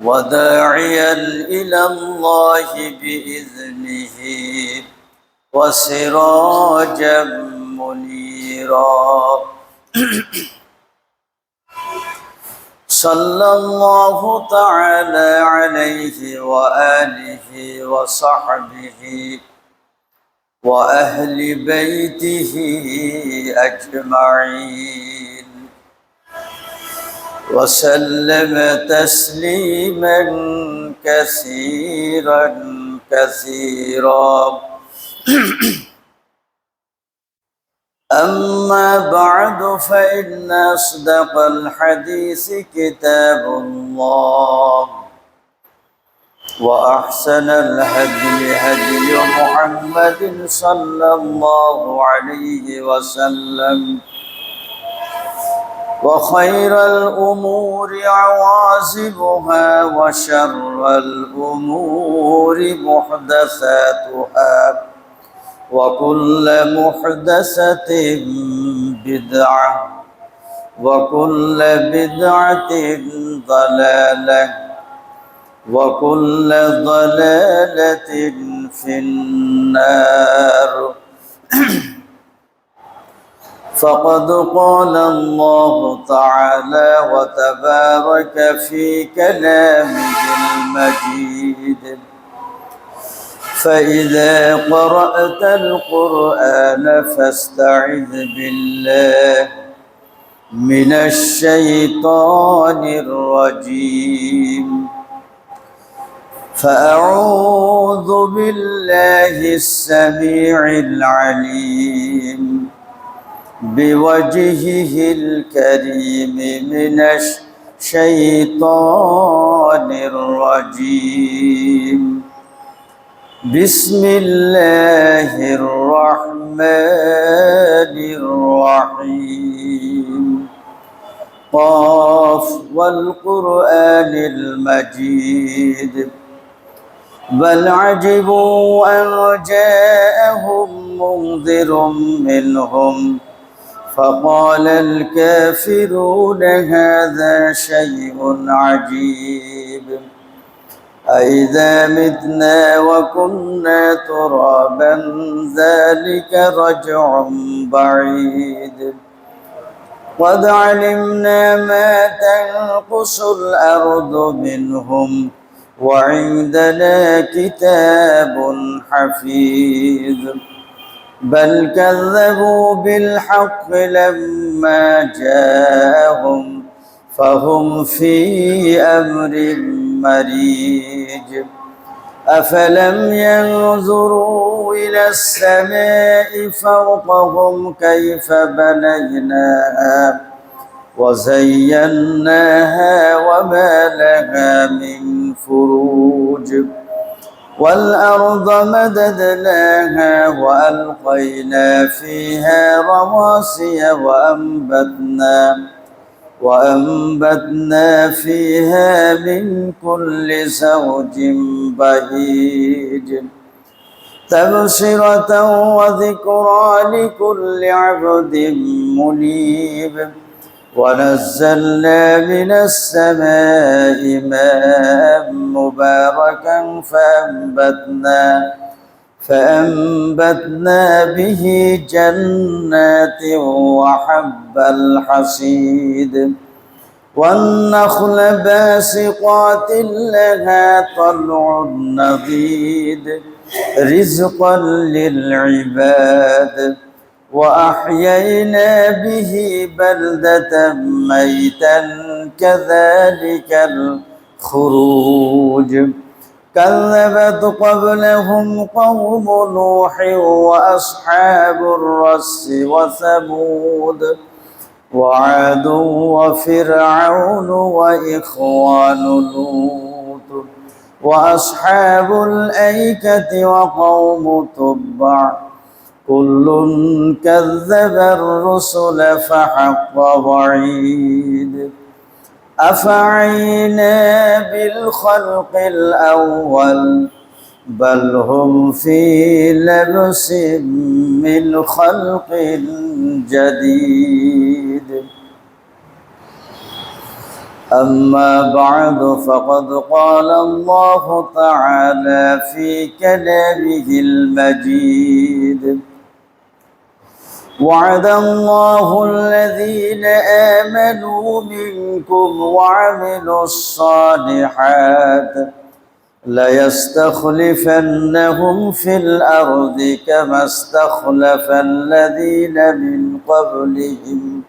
وداعيا إلى الله بإذنه وسراجا منيرا صلى الله تعالى عليه وآله وصحبه وأهل بيته أجمعين وسلم تسليما كثيرا كثيرا أما بعد فإن أصدق الحديث كتاب الله وأحسن الهدي هدي محمد صلى الله عليه وسلم وخير الأمور عوازبها وشر الأمور محدثاتها وكل محدثة بدعة وكل بدعة ضلالة وكل ضلالة في النار فقد قال الله تعالى وتبارك في كلامه المجيد فإذا قرأت القرآن فاستعذ بالله من الشيطان الرجيم فأعوذ بالله السميع العليم بوجهه الكريم من الشيطان الرجيم بسم الله الرحمن الرحيم قاف والقرآن المجيد بل عجبوا أن جاءهم منذر منهم فقال الكافرون هذا شيء عجيب أإذا متنا وكنا ترابا ذلك رجع بعيد قد علمنا ما تنقص الأرض منهم وعندنا كتاب حفيظ بل كذبوا بالحق لما جاءهم فهم في أمر مريج أفلم ينظروا إلى السماء فوقهم كيف بنيناها وزيناها وما لها من فروج والأرض مددناها وألقينا فيها رواسي وأنبتنا فيها من كل زوج بهيج تبصرة وذكرى لكل عبد منيب ونزلنا من السماء ماء مباركا فأنبتنا به جنات وحب الحصيد والنخل باسقات لها طلع نضيد رزقا للعباد وأحيينا به بلدة ميتا كذلك الخروج كذبت قبلهم قوم نوح وأصحاب الرس وثمود وعاد وفرعون وإخوان لوط وأصحاب الأيكة وقوم تبع كل كذب الرسل فحق وعيد أفعينا بالخلق الأول بل هم في لبس من خلق جديد أما بعد فقد قال الله تعالى في كلامه المجيد وعد الله الذين آمنوا منكم وعملوا الصالحات ليستخلفنهم في الأرض كما استخلف الذين من قبلهم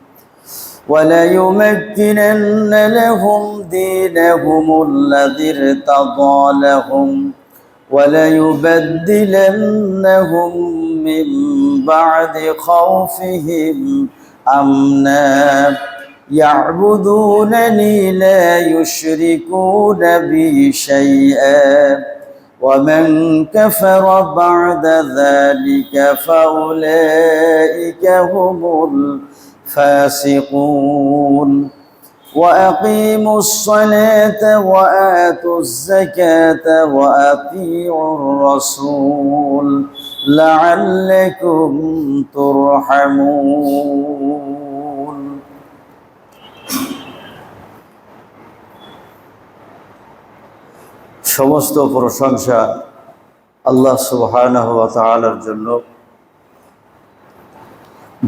وليمكنن لهم دينهم الذي ارتضى لهم وليبدلنهم من بعد خوفهم أمنا يعبدونني لا يشركون بي شيئا ومن كفر بعد ذلك فأولئك هم الفاسقون وأقيموا الصلاة وآتوا الزكاة وأطيعوا الرسول لعلكم ترحمون সমস্ত প্রশংসা আল্লাহ সুবহানাহু ওয়া তাআলার জন্য,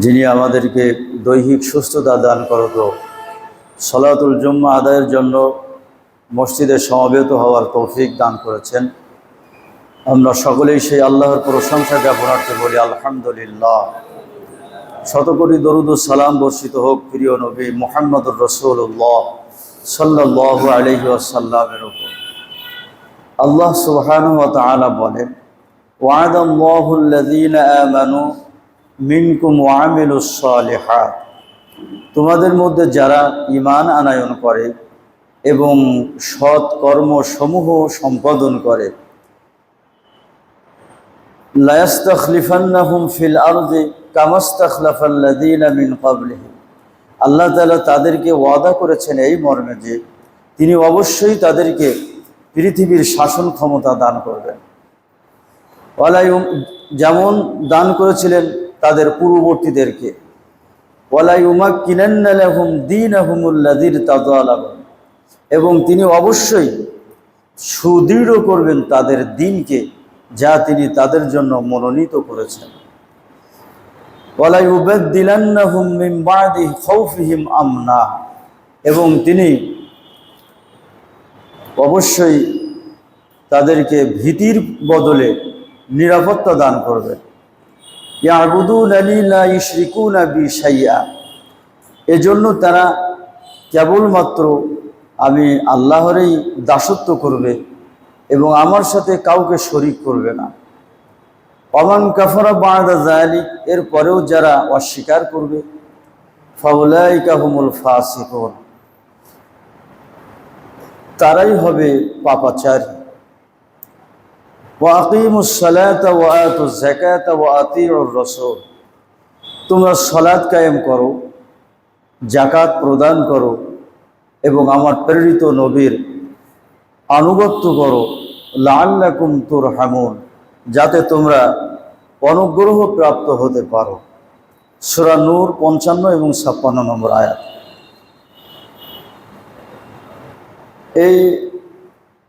যিনি আমাদেরকে দৈহিক সুস্থতা দান করত, সালাতুল জুম্মা আদায়ের জন্য মসজিদে সমবেত হওয়ার তৌফিক দান করেছেন। আমরা সকলেই সেই আল্লাহর প্রশংসা জ্ঞাপনার্থে বলি আলহামদুলিল্লাহ। শতকোটি দরুদ ও সালাম বর্ষিত হোক প্রিয় নবী মুহাম্মদুর রাসূলুল্লাহ সাল্লাল্লাহু আলাইহি ওয়াসাল্লামের উপর। আল্লাহ সুবহানাহু ওয়া তাআলা বলেন, ওয়া'দাল্লাহুল্লাযীনা আমানু মিনকুম ওয়া আমিলুস সালিহাত, তোমাদের মধ্যে যারা ঈমান আনয়ন করে এবং সৎ কর্মসমূহ সম্পাদন করে, লা ইস্তাখলিফান্নাহুম ফিল আরদি কামা ইস্তাখলাফাল্লাযীনা মিন ক্বাবলিহিম, আল্লাহ তাআলা তাদেরকে ওয়াদা করেছেন এই মর্মে যে তিনি অবশ্যই তাদেরকে পৃথিবীর শাসন ক্ষমতা দান করবেন। যেমন দান করেছিলেন তাদের পূর্ববর্তীদেরকে। ওয়ালা ইউমাক্কিনান্না লাহুম দীনাহুমুল্লাযী ইরতাদা লাহুম, এবং তিনি অবশ্যই সুদৃঢ় করবেন তাদের দ্বীনকে যা তিনি তাদের জন্য মনোনীত করেছেন। ওয়ালা ইউবাদদিলান্নাহুম মিন বা'দি খাউফিহিম আমনা, এবং তিনি অবশ্যই তাদেরকে ভীতির বদলে নিরাপত্তা দান করবেন। ইয়াবুদুনানি লা ইউশরিকুনা বি শাইআ, এজন্য তারা কেবলমাত্র আমি আল্লাহরই দাসত্ব করবে এবং আমার সাথে কাউকে শরীক করবে না। ওমান কাফারা বা'দা যালিক, এর পরেও যারা অস্বীকার করবে, ফাউলাইকা হুমুল ফাসিকুন, তারাই হবে পাপাচারী। ওয়া আকিমুস সালাতা ওয়া আতুজ যাকাতা ওয়া আতিউর রাসূল, তোমরা সালাত কায়েম করো, যাকাত প্রদান করো এবং আমার প্রেরিত নবীর আনুগত্য করো, লাআল্লাকুম তুরহামুন, যাতে তোমরা অনুগ্রহ প্রাপ্ত হতে পারো। সূরা নূর 55 এবং 56 নম্বর আয়াত। এই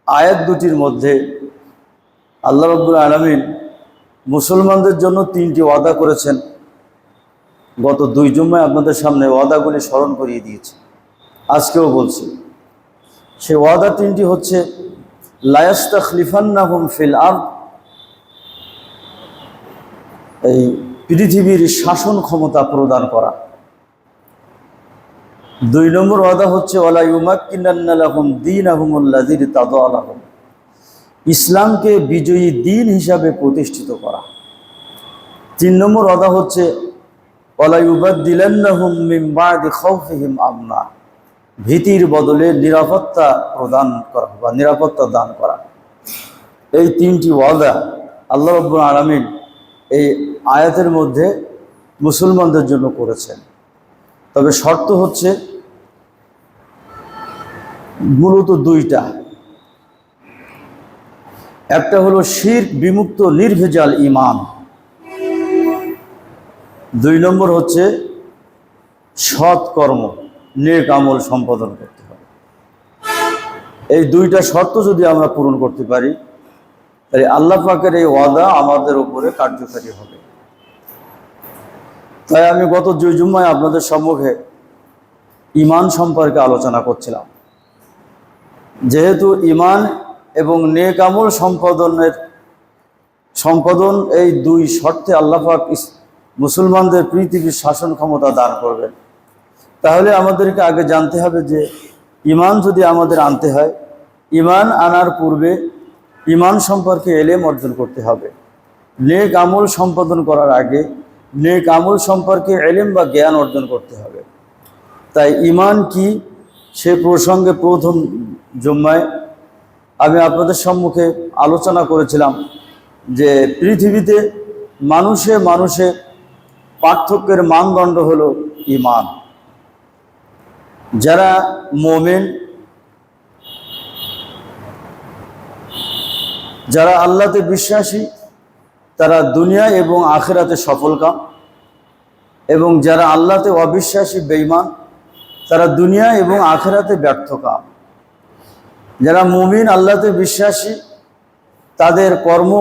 আয়াত দুটির মধ্যে আল্লাহ রাব্বুল আলামিন মুসলমানদের জন্য 3টি ওয়াদা করেছেন। গত 2 জুম্মায় আপনাদের সামনে ওয়াদাগুলি স্মরণ করিয়ে দিয়েছি, আজকেও বলছি। সেই ওয়াদা 3টি হচ্ছে, লা ইস্তাখলিফান্নাহুম ফিল আরদ, এই পৃথিবীর শাসন ক্ষমতা প্রদান করা। 2 নম্বর ওয়াদা হচ্ছে, ওয়ালা ইউমাক্কিনান্না লাহুম দীনাহুমুল্লাযী ইরতাদা লাহুম, ইসলামকে বিজয়ী দিন হিসাবে প্রতিষ্ঠিত করা। 3 নম্বর ওয়াদা হচ্ছে, ওয়ালা ইউবাদদিলান্নাহুম মিন বা'দি খাউফিহিম আমনা, ভীতির বদলে নিরাপত্তা প্রদান করা বা নিরাপত্তা দান করা। এই 3টি ওয়াদা আল্লাহ রাব্বুল আলামিন এই আয়াতের মধ্যে মুসলমানদের জন্য করেছেন। তবে শর্ত হচ্ছে মূলত 2টা। একটা হলো শিরক বিমুক্ত নির্ভেজাল ঈমান, 2 নম্বর হচ্ছে সৎ কর্ম, নেক আমল সম্পাদন করতে হবে। এই দুইটা শর্ত যদি আমরা পূরণ করতে পারি, তাহলে আল্লাহ পাকের এই ওয়াদা আমাদের উপরে কার্যকারী হবে। তাই আমি গত জুম্মায় আপনাদের সম্মুখে ঈমান সম্পর্কে আলোচনা করছিলাম। যেহেতু ঈমান এবং নেক আমল সম্পাদন এই দুই শর্তে আল্লাহ পাক মুসলমানদের পৃথিবীর শাসন ক্ষমতা দান করবেন, তাহলে আমাদেরকে আগে জানতে হবে যে ঈমান যদি আমাদের আনতে হয়, ঈমান আনার পূর্বে ঈমান সম্পর্কে এলেম অর্জন করতে হবে। নেক আমল সম্পাদন করার আগে নেক আমল সম্পর্কে এলেম বা জ্ঞান অর্জন করতে হবে। তাই ঈমান কি সে প্রসঙ্গে প্রথম জুম্মায় আমি আপনাদের সম্মুখে আলোচনা করেছিলাম যে পৃথিবীতে মানুষে মানুষে পার্থক্যের মানদণ্ড হলো ঈমান। যারা মুমিন, যারা আল্লাহতে বিশ্বাসী, তারা দুনিয়া এবং আখিরাতে সফলকাম, এবং যারা আল্লাহতে অবিশ্বাসী বেঈমান, তারা দুনিয়া এবং আখিরাতে ব্যর্থকাম। যারা মুমিন আল্লাহতে বিশ্বাসী, তাদের কর্ম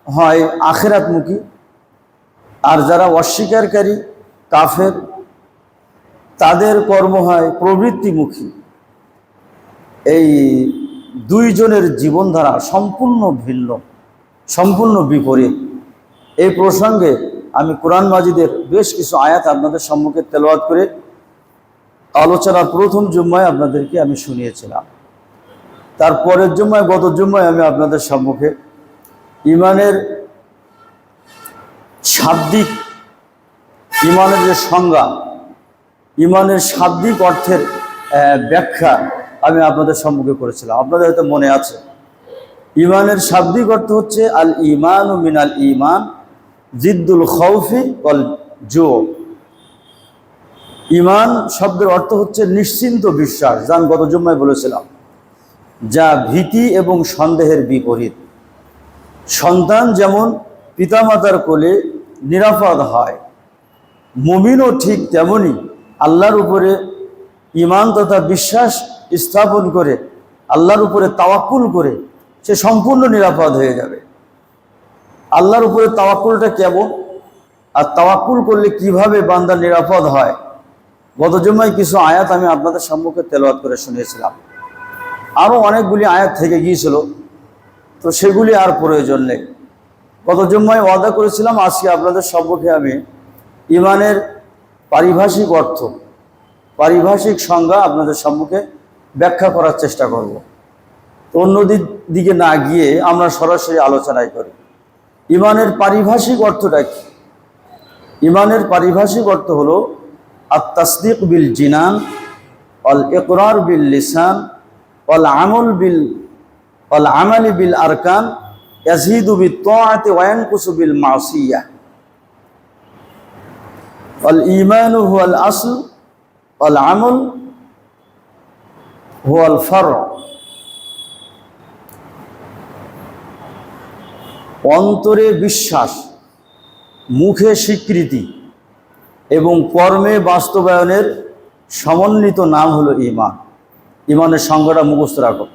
হয় আখিরাতমুখী, আর যারা অস্বীকারী কাফের, তাদের কর্ম হয় প্রবৃত্তিমুখী। এই দুইজনের জীবনধারা সম্পূর্ণ ভিন্ন, সম্পূর্ণ বিপরীত। এই প্রসঙ্গে আমি কোরআন মাজিদের বেশ কিছু আয়াত আপনাদের সম্মুখে তেলাওয়াত করে আলোচনার প্রথম জুম্মায় আপনাদেরকে আমি শুনিয়েছিলাম। তারপরের জুম্মায়, গত জুম্মায় আমি আপনাদের সম্মুখে ঈমানের শাব্দিক, ঈমানের যে সংজ্ঞা, ঈমানের শাব্দিক অর্থের ব্যাখ্যা আমি আপনাদের সম্মুখে করেছিলাম। আপনাদের হয়তো মনে আছে, ঈমানের শাব্দিক অর্থ হচ্ছে আল ঈমানু মিনাল ঈমান জিদ্দুল খাউফি ওয়াল জু। ঈমান শব্দের অর্থ হচ্ছে নিশ্চিন্ত বিশ্বাস, যা আমি গত জুম্মায় বলেছিলাম, যা ভীতি এবং সন্দেহের বিপরীত। সন্তান যেমন পিতামাতার কোলে নিরাপদ হয়, মুমিনও ঠিক তেমনি আল্লাহর উপরে ঈমান তথা বিশ্বাস স্থাপন করে, আল্লাহর উপরে তাওয়াক্কুল করে সে সম্পূর্ণ নিরাপদ হয়ে যাবে। আল্লাহর উপরে তাওয়াক্কুলটা কেমন, আর তাওয়াক্কুল করলে কিভাবে বান্দা নিরাপদ হয়, গত জুম্মায় কিছু আয়াত আমি আপনাদের সম্মুখে তেলাওয়াত করে শুনিয়েছিলাম। আরও অনেকগুলি আয়াত থেকে গিয়েছিল, তো সেগুলি আর প্রয়োজন নেই। গত জুম্মায় ওয়াদা করেছিলাম আজকে আপনাদের সম্মুখে আমি ঈমানের পারিভাষিক অর্থ, পারিভাষিক সংজ্ঞা আপনাদের সম্মুখে ব্যাখ্যা করার চেষ্টা করব। তো অন্য দিকে না গিয়ে আমরা সরাসরি আলোচনায় করি। ঈমানের পারিভাষিক অর্থটা কি? ঈমানের পারিভাষিক অর্থ হলো আত-তাসদীক বিল জিনান ওয়াল ইকরার বিল লিসান ওয়াল আমালি বিল আরকান ইয়াজিদু বিত তাআতি ওয়া ইয়ানকুসু বিল মাসিয়াহ। ওয়াল ঈমানু হুয়াল আসল ওয়াল আমল হুয়াল ফার'। অন্তরে বিশ্বাস, মুখে স্বীকৃতি এবং কর্মে বাস্তবায়নের সমন্বিত নাম হলো ঈমান। ঈমানের সংজ্ঞাটা মুখস্থ রাখো,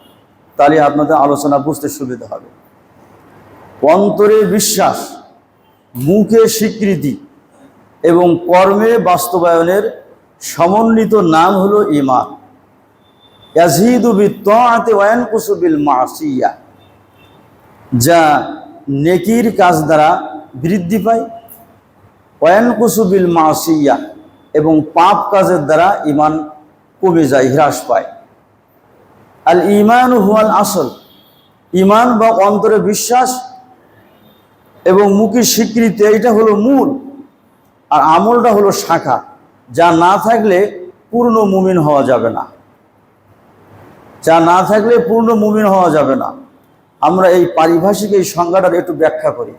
তাহলে আপনাদের আলোচনা বুঝতে সুবিধা হবে। অন্তরে বিশ্বাস, মুখে স্বীকৃতি এবং কর্মে বাস্তবায়নের সমন্বিত নাম হলো ঈমান। ইয়াজিদু বিত তাআতি ওয়া ইয়ানকুসু বিল মাসিয়াহ, যা নেকির কাজ দ্বারা বৃদ্ধি পায়, ওয়া ইয়ানকুসু বিল মাসিয়াহ, এবং পাপ কাজের দ্বারা ঈমান কমে যায়, হ্রাস পায়। আল ঈমানু হুয়াল আসল, ঈমান বা অন্তরে বিশ্বাস এবং মুখে স্বীকৃতি, এইটা হলো মূল, আর আমলটা হলো শাখা, যা না থাকলে পূর্ণ মুমিন হওয়া যাবে না, যা না থাকলে পূর্ণ মুমিন হওয়া যাবে না। আমরা এই পারিভাষিক এই সংজ্ঞাটার একটু ব্যাখ্যা করি।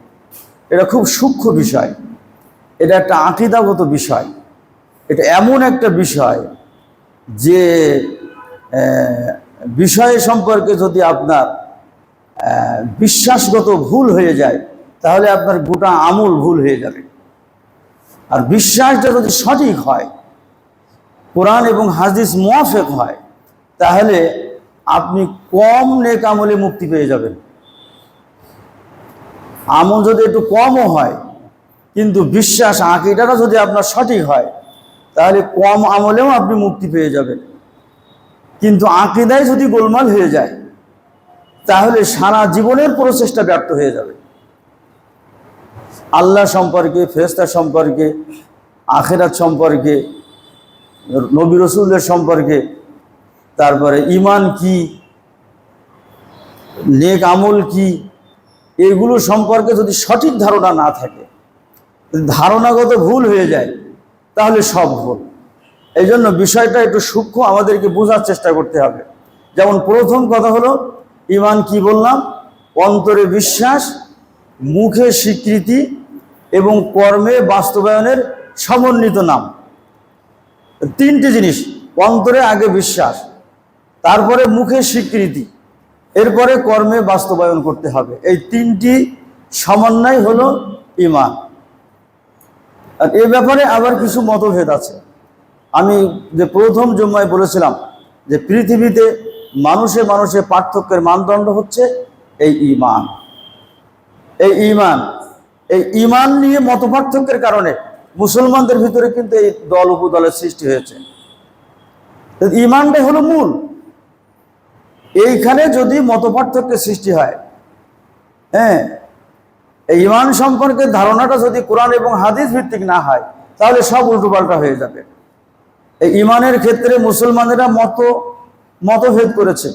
এটা খুব সূক্ষ্ম বিষয়, এটা একটা আকীদাগত বিষয়। এটা এমন একটা বিষয় যে বিষয় সম্পর্কে যদি আপনার বিশ্বাসগত ভুল হয়ে যায়, তাহলে আপনার গোটা আমল ভুল হয়ে যাবে। আর বিশ্বাসটা যদি সঠিক হয়, কোরআন এবং হাদিস মুওয়াফিক হয়, তাহলে আপনি কম নেক আমলে মুক্তি পেয়ে যাবেন। আমল যদি একটু কমও হয়, কিন্তু বিশ্বাস আকীদাটা যদি আপনার সঠিক হয়, তাহলে কম আমলেও আপনি মুক্তি পেয়ে যাবেন। কিন্তু আকীদায় যদি গোলমাল হয়ে যায়, তাহলে সারা জীবনের প্রচেষ্টা ব্যর্থ হয়ে যাবে। আল্লাহ সম্পর্কে, ফেরেশতা সম্পর্কে, আখিরাত সম্পর্কে, নবী রাসূলদের সম্পর্কে, তারপরে ঈমান কি, নেক আমল কি, এগুলো সম্পর্কে যদি সঠিক ধারণা না থাকে, ধারণাগত ভুল হয়ে যায়, তাহলে সব ভুল। এই জন্য বিষয়টা একটু সূক্ষ্ম, আমাদেরকে বোঝার চেষ্টা করতে হবে। যেমন প্রথম কথা হলো, ঈমান কি বললাম? অন্তরে বিশ্বাস, মুখে স্বীকৃতি এবং কর্মে বাস্তবায়নের সমন্বিত নাম। তিনটি জিনিস, অন্তরে আগে বিশ্বাস, তারপরে মুখে স্বীকৃতি, এরপরে কর্মে বাস্তবায়ন করতে হবে। এই তিনটি সমন্বয় হলো ঈমান। আর এ ব্যাপারে আবার কিছু মতভেদ আছে। আমি যে প্রথম জুম্মায় বলেছিলাম যে পৃথিবীতে মানুষে মানুষে পার্থক্যের মানদণ্ড হচ্ছে এই ঈমান। এই ঈমান নিয়ে মতপার্থক্যের কারণে মুসলমানদের ভিতরে কিন্তু এই দল উপদলের সৃষ্টি হয়েছে। ঈমানটাই হলো মূল। এইখানে যদি মতপার্থক্যের সৃষ্টি হয়, হ্যাঁ, এই ঈমান সম্পর্কে ধারণাটা যদি কোরআন এবং হাদিস ভিত্তিক না হয়, তাহলে সব উল্টোপাল্টা হয়ে যাবে। এই ঈমানের ক্ষেত্রে মুসলমানেরা মতভেদ করেছে,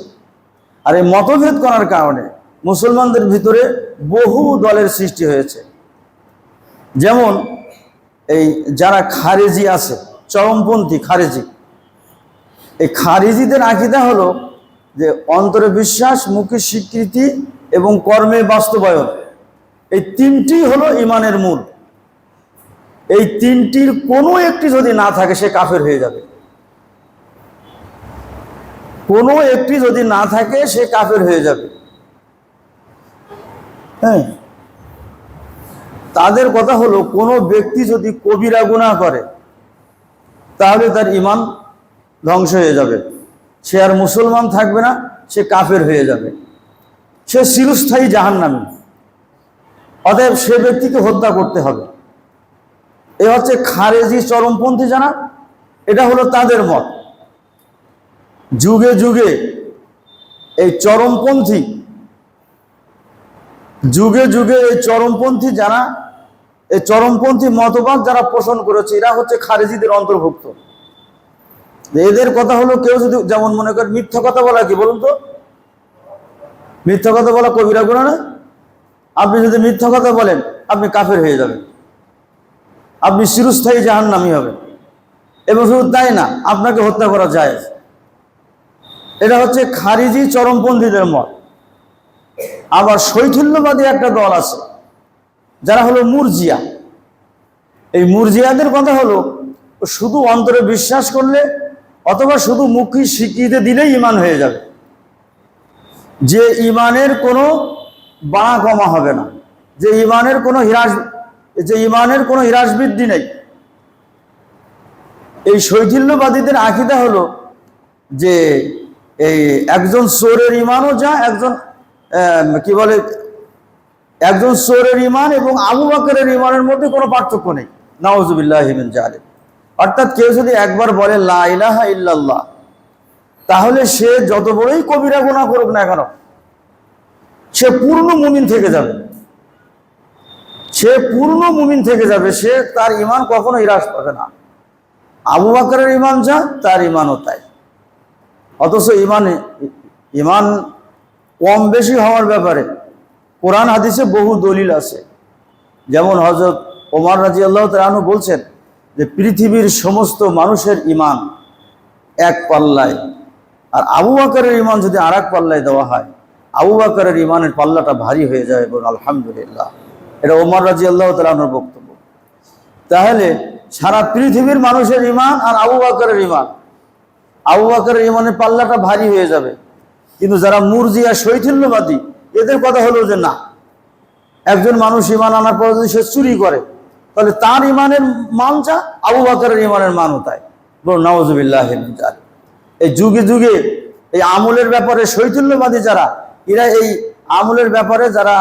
আর এই মতভেদ করার কারণে মুসলমানদের ভিতরে বহু দলের সৃষ্টি হয়েছে। যেমন এই যারা খারেজি আছে, চরমপন্থী খারেজি, এই খারেজিদের আকীদা হলো যে অন্তরে বিশ্বাস, মুখে স্বীকৃতি এবং কর্মে বাস্তবায়ন, এই তিনটি হলো ঈমানের মূল। এই তিনটির কোনো একটি যদি না থাকে, সে কাফের হয়ে যাবে। কোনো একটি যদি না থাকে, সে কাফের হয়ে যাবে। হ্যাঁ, তাদের কথা হলো, কোনো ব্যক্তি যদি কবিরা গুনাহ করে, তাহলে তার ঈমান ধ্বংস হয়ে যাবে, সে আর মুসলমান থাকবে না, সে কাফের হয়ে যাবে, সে চিরস্থায়ী জাহান্নামী। অতএব সে ব্যক্তিকে হত্যা করতে হবে। এ হচ্ছে খারেজি চরমপন্থী যারা, এটা হলো তাদের মত। যুগে যুগে এই চরমপন্থী যারা, এই চরমপন্থী মতবাদ যারা পোষণ করেছে, এরা হচ্ছে খারেজিদের অন্তর্ভুক্ত। এদের কথা হলো, কেউ যদি, যেমন মনে করেন মিথ্যা কথা বলা, কি বলুন তো, মিথ্যা কথা বলা কবিরা গুনাহ না? আপনি যদি মিথ্যা কথা বলেন, আপনি কাফের হয়ে যাবেন, আপনি চিরস্থায়ী জাহান্নামী হবেন, এবং শুধু তাই না, আপনাকে হত্যা করা যায়। এটা হচ্ছে খারিজি চরমপন্থীদের মত। আবার শৈথিল্যবাদী একটা দল আছে, যারা হলো মুরজিয়া। এই মুরজিয়াদের কথা হলো, শুধু অন্তরে বিশ্বাস করলে অথবা শুধু মুখে স্বীকৃতি দিলেই ঈমান হয়ে যাবে, যে ঈমানের কোনো বাড়া কমা হবে না, যে ঈমানের কোনো হ্রাস বৃদ্ধি নেই। এই শৈথিল্যবাদীদের আকীদা হলো যে এই একজন চোরের ঈমানও যা, একজন চোরের ঈমান এবং আবু বকরের ঈমানের মধ্যে কোনো পার্থক্য নেই। নাউযুবিল্লাহি মিন যালিক। অর্থাৎ কেউ যদি একবার বলে লা ইলাহা ইল্লাল্লাহ, তাহলে সে যত বড়ই কবিরা গুনাহ করুক না কেন, সে পূর্ণ মুমিন থেকে যাবে, সে তার ঈমান কখনো হ্রাস পাবে না। আবু বকরের ঈমান যা, তার ঈমানও তাই। অথচ ঈমান কম বেশি হওয়ার ব্যাপারে কোরআন হাদিসে বহু দলিল আছে। যেমন হযরত ওমর রাদিয়াল্লাহু তাআলা আনহু বলছেন যে পৃথিবীর সমস্ত মানুষের ঈমান এক পাল্লায়, আর আবু বকরের ঈমান যদি আর এক পাল্লায় দেওয়া হয়, আবু বকরের ঈমানের পাল্লাটা ভারী হয়ে যায়। বলুন আলহামদুলিল্লাহ। এটা ওমর রাদিয়াল্লাহু তাআলা আনহুর বক্তব্য। তাহলে সারা পৃথিবীর মানুষের ঈমান আর আবু বকরের ঈমানের পাল্লাটা ভারী হয়ে যাবে। কিন্তু যারা মুরজিয়া শৈথিল্যবাদী, এদের কথা হলো যে না, একজন মানুষ ঈমান আনার পর যদি সে চুরি করে, তাহলে তার ঈমানের মান যা, আবু বকরের ঈমানের মানও তাই। বলুন নাউযুবিল্লাহি মিন যালিক। এই যুগে যুগে এই আমলের ব্যাপারে শৈথিল্যবাদী যারা, এরা এই আমলের ব্যাপারে যারা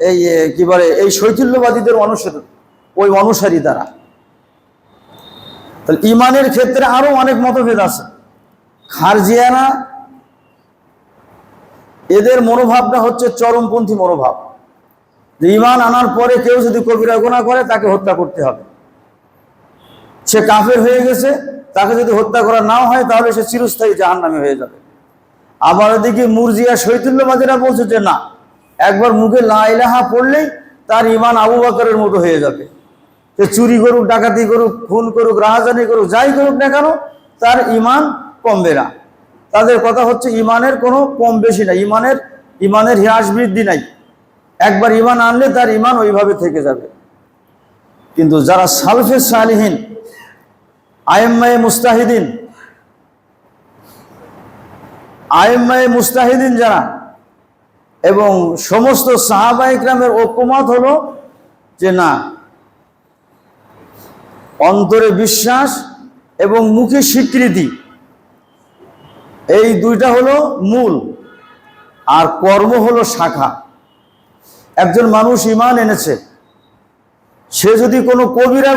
এই কি বলে এই শৈথিল্যবাদীদের অনুসারী তারা। তাহলে ইমানের ক্ষেত্রে আরো অনেক মতভেদ আছে। খারজিয়ানা, এদের মনোভাবটা হচ্ছে চরমপন্থী মনোভাব, যে ইমান আনার পরে কেউ যদি কবিরা গুনাহ করে তাকে হত্যা করতে হবে, সে কাফের হয়ে গেছে, তাকে যদি হত্যা করা নাও হয় তাহলে সে চিরস্থায়ী জাহান্নামী হয়ে যাবে। আবার ওদিকে মুরজিয়া শৈথিল্যবাদীরা বলছে যে না, একবার মুখে লা ইলাহা পড়লেই তার ইমান আবু বকরের মতো হয়ে যাবে। সে চুরি করুক, ডাকাতি করুক, খুন করুক, রাহাজানি করুক, যাই করুক না কেন, তার ইমান কমবে না। তাদের কথা হচ্ছে ইমানের কোনো কম বেশি নাই, ইমানের হ্রাস বৃদ্ধি নাই। একবার ইমান আনলে তার ইমান ওইভাবে থেকে যাবে। কিন্তু যারা সালফে সালিহিন, আইম্মায়ে মুস্তাহিদিন যারা, এবং সমস্ত সাহাবা ইকরামের ঐক্যমত হলো যে না, অন্তরে বিশ্বাস এবং মুখে স্বীকৃতি, এই দুইটা হলো মূল, আর কর্ম হলো শাখা। একজন মানুষ ঈমান এনেছে, সে যদি কোনো কবিরা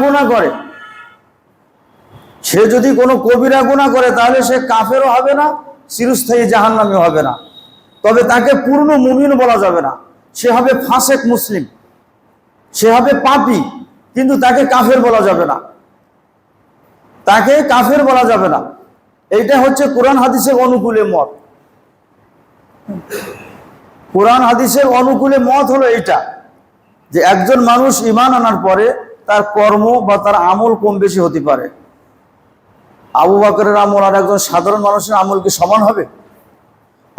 গুনাহ করে তাহলে সে কাফেরও হবে না, চিরস্থায়ী জাহান্নামীও হবে না। তবে তাকে পূর্ণ মুমিন বলা যাবে না, সে হবে ফাসেক মুসলিম, সে হবে পাপী, কিন্তু তাকে কাফের বলা যাবে না। এইটা হচ্ছে কোরআন হাদিসের অনুকূলে মত। কোরআন হাদিসের অনুকূলে মত হলো এইটা, যে একজন মানুষ ঈমান আনার পরে তার কর্ম বা তার আমল কম বেশি হতে পারে। আবু বকরের আমল আর একজন সাধারণ মানুষের আমল কি সমান হবে?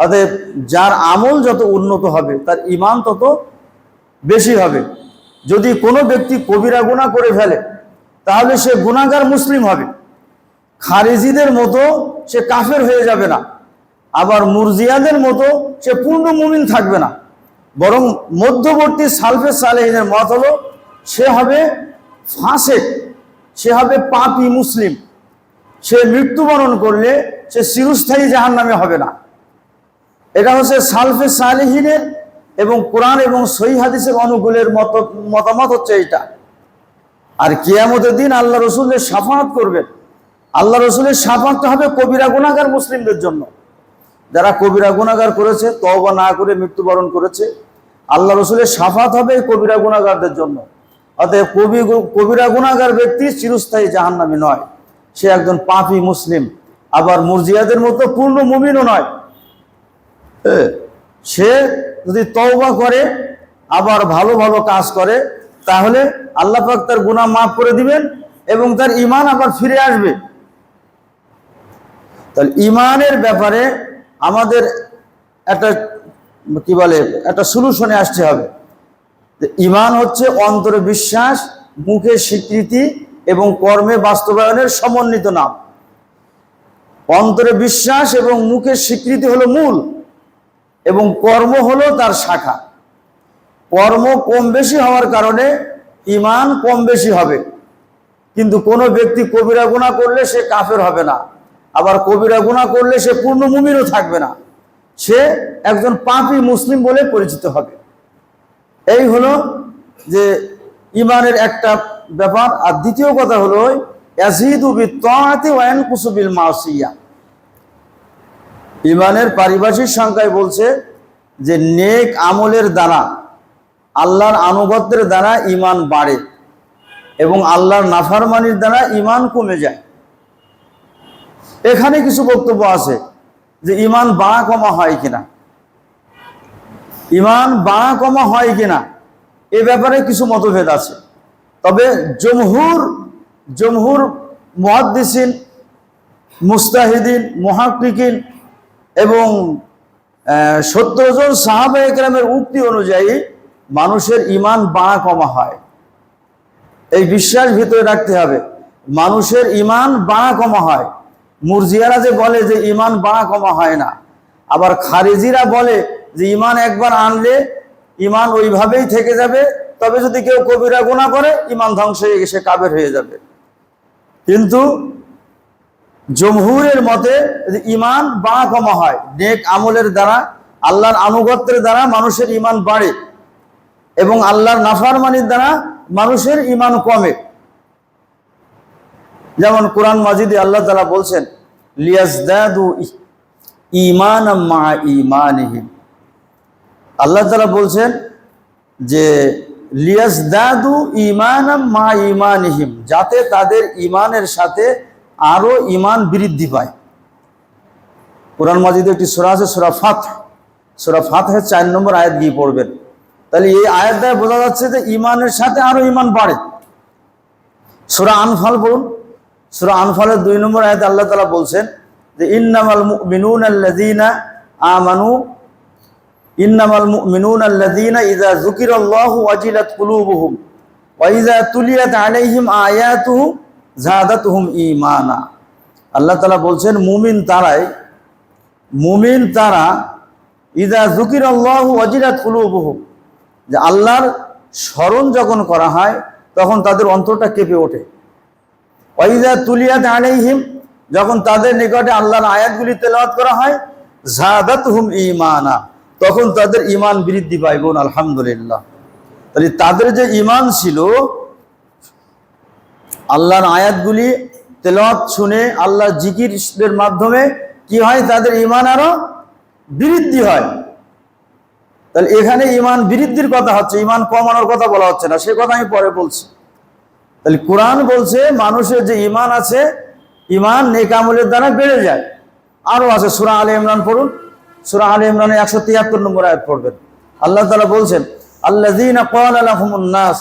অতএব যার আমল যত উন্নত হবে তার ঈমান তত বেশি হবে। যদি কোনো ব্যক্তি কবিরা গুনাহ করে ফেলে তাহলে সে গুনাহগার মুসলিম হবে, খারিজিদের মতো সে কাফের হয়ে যাবে না, আবার মুরজিয়াদের মতো সে পূর্ণ মুমিন থাকবে না। বরং মধ্যবর্তী সালফে সালেহিনের মত হলো সে হবে ফাসেক, সে হবে পাপী মুসলিম, সে মৃত্যুবরণ করলে সে চিরস্থায়ী জাহান্নামে হবে না। এটা হচ্ছে সালফে সালেহিনের এবং কোরআন এবং সহিহ হাদিসের অনুকূলের মতামত হচ্ছে এইটা। আর কিয়ামতের দিন আল্লাহ রসুলের শাফাআত করবেন। আল্লাহ রসুলের শাফাআত হবে কবিরা গুনাহগার মুসলিমদের জন্য। যারা কবিরা গুনাহগার করেছে, তওবা না করে মৃত্যুবরণ করেছে, আল্লাহ রসুলের শাফাআত হবে কবিরা গুনাহগারদের জন্য। অতএব কবিরা গুনাহগার ব্যক্তি চিরস্থায়ী জাহান্নামী নয়, সে একজন পাপী মুসলিম। আবার মুরজিয়াদের মতো পূর্ণ মুমিনও নয়। সে যদি তওবা করে আবার ভালো ভালো কাজ করে তাহলে আল্লাহ পাক তার গুনাহ মাফ করে দিবেন এবং তার ঈমান আবার ফিরে আসবে। তাহলে ঈমানের ব্যাপারে আমাদের একটা সলিউশনে আসতে হবে। ঈমান হচ্ছে অন্তরে বিশ্বাস, মুখে স্বীকৃতি এবং কর্মে বাস্তবায়নের সমন্বিত নাম। অন্তরে বিশ্বাস এবং মুখের স্বীকৃতি হলো মূল, এবং কর্ম হলো তার শাখা। কর্ম কম বেশি হওয়ার কারণে ঈমান কম বেশি হবে। কিন্তু কোনো ব্যক্তি কবিরা গুনাহ করলে সে কাফের হবে না, আবার কবিরা গুনাহ করলে সে পূর্ণ মুমিনও থাকবে না, সে একজন পাপী মুসলিম বলে পরিচিত হবে। এই হলো যে ঈমানের একটা ব্যাপার। আর দ্বিতীয় কথা হলো ইয়াজিদু বিত্তাআতি ওয়া ইয়ানকুসু বিল মাসিয়া। ঈমানের পারিভাষিক সংখ্যায় বলছে যে নেক আমলের দ্বারা, আল্লাহর আনুগত্যের দ্বারা ঈমান বাড়ে এবং আল্লাহর নাফরমানির দ্বারা ঈমান কমে যায়। এখানে কিছু বক্তব্য আছে যে ঈমান বাড়া কমা হয় কিনা, ঈমান বাড়া কমা হয় কিনা এ ব্যাপারে কিছু মতভেদ আছে। তবে জমহুর মুহাদ্দিসিন, মুস্তাহিদিন, মুহাক্কিকিন এবং 70 জন সাহাবায়ে কেরামের উক্তি অনুযায়ী মানুষের ঈমান বাড়া কমা হয়। এই বিশ্বাস ভিতরে রাখতে হবে, মানুষের ঈমান বাড়া কমা হয়। মুরজিয়ারা যে বলে যে ঈমান বাড়া কমা হয় না, আবার খারিজিরা বলে যে ঈমান একবার আনলে ঈমান ওইভাবেই থেকে যাবে, তবে যদি কেউ কবিরা গুনাহ করে ঈমান ধ্বংস হয়ে গেছে, কাফের হয়ে যাবে। কিন্তু জমহুরের মতে ইমান বাড়া কমা হয়, নেক আমলের দ্বারা, আল্লাহর আনুগত্যের দ্বারা মানুষের ইমান বাড়ে এবং আল্লাহর নাফরমানির দ্বারা মানুষের ইমান কমে। যেমন কোরআন মাজিদে আল্লাহ তাআলা বলছেন লিয়াজদাদু ঈমানাম মা ঈমানিহিম। আল্লাহ তাআলা বলছেন যে লিয়াজদাদু ঈমানাম মা ঈমানিহিম, যাতে তাদের ঈমানের সাথে আরো ঈমান বৃদ্ধি পায়। কোরআন মাজিদে একটি সূরা আছে সূরা ফাতহ, সূরা ফাতহের 4 নম্বর আয়াত গিয়ে পড়বেন। তাহলে এই আয়াত দ্বারা বোঝা যাচ্ছে যে ঈমানের সাথে আরো ঈমান বাড়ে। সূরা আনফাল পড়ুন, সূরা আনফালের 2 নম্বর আয়াতে আল্লাহ তাআলা বলছেন যে ইন্নামাল মুমিনুনা আল্লাযীনা আমানু ইন্নামাল মুমিনুনা আল্লাযীনা ইযা যুকিরাল্লাহু ওয়াজিলাত কুলুবুহুম ওয়া ইযা তুলিয়াত আলাইহিম আয়াতুহু যাদাতুহুম ঈমানা। আল্লাহ তাআলা বলছেন মুমিন তারা ইযা যুকিরাল্লাহু ওয়াজিলাত কুলুবুহুম, যে আল্লাহর স্মরণ যখন করা হয় তখন তাদের অন্তরটা কেঁপে ওঠে। ওয়া ইযা তুলিয়াত আলাইহিম, যখন তাদের নিকটে আল্লাহর আয়াতগুলি তেলাওয়াত করা হয়, যাদাতুহুম ঈমানা, তখন তাদের ঈমান বৃদ্ধি পায়। বোন আলহামদুলিল্লাহ। তাহলে তাদের যে ঈমান ছিল, আল্লাহর আয়াতগুলি তেলাওয়াত শুনে আল্লাহর জিকিরের মাধ্যমে কি হয়, তাদের ঈমান আরো বৃদ্ধি হয়। তাহলে এখানে ঈমান বৃদ্ধির কথা হচ্ছে, ঈমান কমানোর কথা বলা হচ্ছে না, সে কথা আমি পরে বলছি। তাহলে কোরআন বলছে মানুষের যে ঈমান আছে, ঈমান নেক আমলের দ্বারা বেড়ে যায়। আরো আছে, সূরা আলে ইমরান পড়ুন, সূরা আলে ইমরানের 173 নম্বর আয়াত পড়বেন। আল্লাহ তাআলা বলছেন আল্লাযীনা ক্বালা লাহুমুন নাস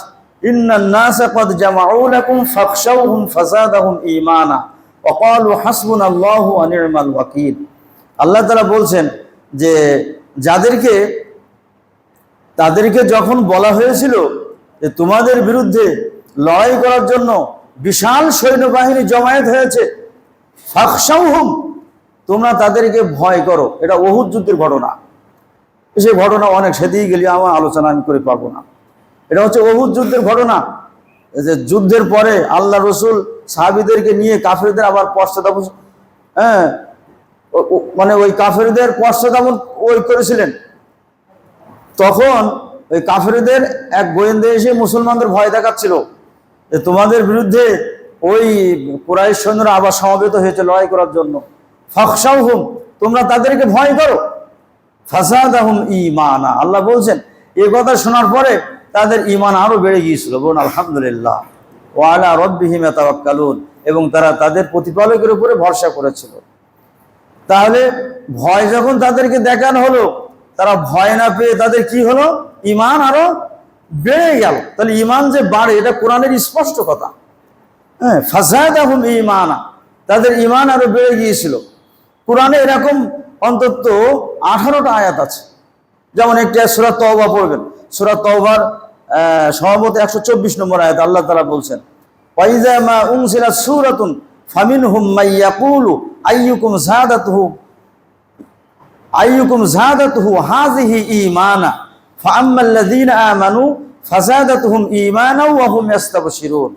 ইন্নান নাসা ক্বাদ জামাউ লাকুম ফাখশাউহুম ফাযাদাহুম ঈমানা ওয়া ক্বালু হাসবুনাল্লাহু ওয়া নি'মাল ওয়াকিল। আল্লাহ তাআলা বলছেন যে তাদেরকে যখন বলা হয়েছিল যে তোমাদের বিরুদ্ধে লড়াই করার জন্য বিশাল সৈন্যবাহিনী জমায়েত হয়েছে, ফাখশাউহুম, তোমরা তাদেরকে ভয় করো। এটা উহুদ যুদ্ধের ঘটনা। সেই ঘটনা অনেক সেদিকে গেলে আমার আলোচনা আমি করে পারবো না। এটা হচ্ছে উহুদ যুদ্ধের ঘটনা, যে যুদ্ধের পরে আল্লাহ রসুল সাহাবীদেরকে নিয়ে কাফেরদের আবার পশ্চাৎপদ, মানে ওই কাফেরদের পশ্চাৎপদ করেছিলেন। তখন ওই কাফেরদের এক গোয়েন্দা এসে মুসলমানদের ভয় দেখাচ্ছিল যে তোমাদের বিরুদ্ধে ওই কুরাইশ সৈন্যরা আবার সমবেত হয়েছে লড়াই করার জন্য। ফাখশাউহুম, তোমরা তাদেরকে ভয় করো। ফাযাদাহুম ঈমানা, আল্লাহ বলছেন এই কথা শোনার পরে তাদের ঈমান আরো বেড়ে গিয়েছিল। বোন আলহামদুলিল্লাহ। ওয়া আলা রাব্বিহিম ইয়াতাওয়াক্কালুন, এবং তারা তাদের প্রতিপালকের উপরে ভরসা করেছিল। তাহলে ভয় যখন তাদেরকে দেখানো হলো, তারা ভয় না পেয়ে তাদের কি হলো, ঈমান আরো বেড়ে গেল। তাহলে ঈমান যে বাড়ে, এটা কোরআনের স্পষ্ট কথা। ফাযাদাহুম ঈমানা, তাদের ঈমান আরো বেড়ে গিয়েছিল। কোরআনে এরকম অন্তত 18টা আয়াত আছে। যেমন একটা সূরা তাওবা পড়বেন, সূরা তাওবার সম্ভবত 124 নম্বর আয়াত। আল্লাহ তাআলা বলছেন ওয়া ইযা মা উনজিলাত সূরাতুন ফামিনহুম মাইয়াকুলু আইয়ুকুম যাদাতুহু হাযিহি ঈমানা ফাআম্মাল্লাযীনা আমানু ফাযাদাতুহুম ঈমানা ওয়া হুম ইস্তাবশিরুন।